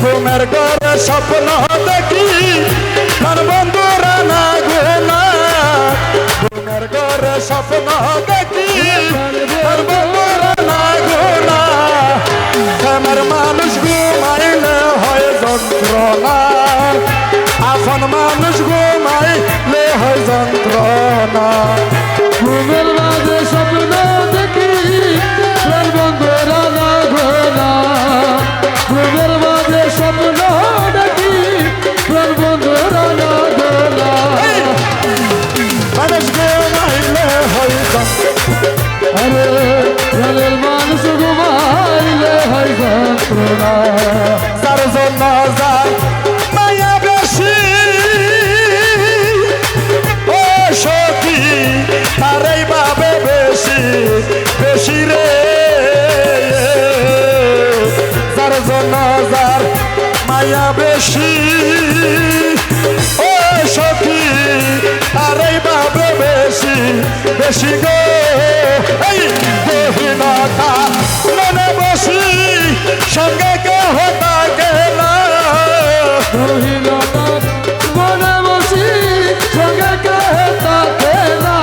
ঘুমের ঘরে স্বপ্ন দেখি প্রাণ বন্ধুরা না গোনা ঘুমের ঘরে স্বপ্ন দেখি প্রাণ বন্ধুরা না গোনা আমার মানুষ ঘুমাইলে হয় যন্ত্রণা আপন মানুষ ঘুমাইলে হয় যন্ত্রণা ঘুমের মাঝে স্বপ্ন দেখি প্রাণ বন্ধুরা না গোনা ঘুমের মাঝে স্বপ্ন দেখি প্রাণ বন্ধুরা না গোনা মানুষ ঘুমাইলে হয় আরে প্রাণের মানুষ ঘুমাইলে হয় যন্ত্রণা যার জন্য যার মায়া বেশি ও সখী তারই ভাবে বেশি বেশি রে যার জন্য যার মায়া বেশি ও সখী তারই ভাবে বেশি বেশি গো এই গহীনতা মনে বসি সঙ্গে কেহ থাকে না গহীনতা মনে বসি সঙ্গে কেহ থাকে না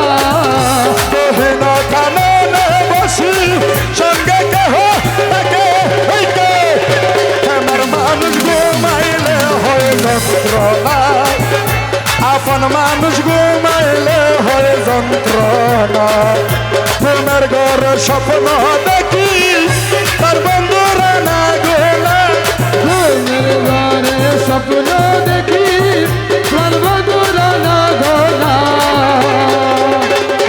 গহীনতা মনে বসি সঙ্গে কেহ থাকে আমার মানুষ ঘুমাইলে হয় যন্ত্রণা আপন মানুষ ঘুমাইলে হয় যন্ত্রণা ঘুমের ঘরে স্বপ্ন দেখি তার বন্ধুরা না গোনা ঘুমের ঘরে স্বপ্ন দেখি প্রাণ বন্ধুরা না গোনা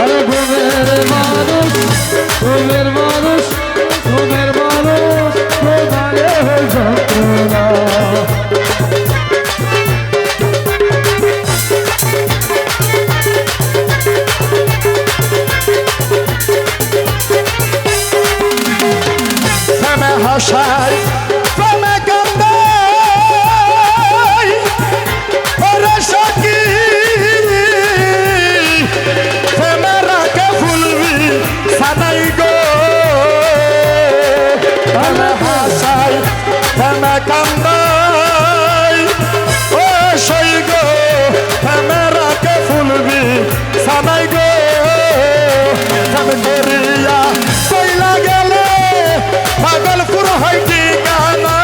আরে ঘুমের মানুষ ঘুমের মানুষ ঘুমের মানুষ ঘুমালে হয় যন্ত্রণা প্রেমে হাসাই প্রেমে কান্দাই ওরে সখী প্রেমে রাখে ফুলবি সানাই গো প্রেমে হাসাই প্রেমে কান্দাই ও সই গো প্রেমে রাখে ফুলবি সানাই গো প্রেম করিয়া চইলা গেলে পাগলপুর হয় ঠিকানা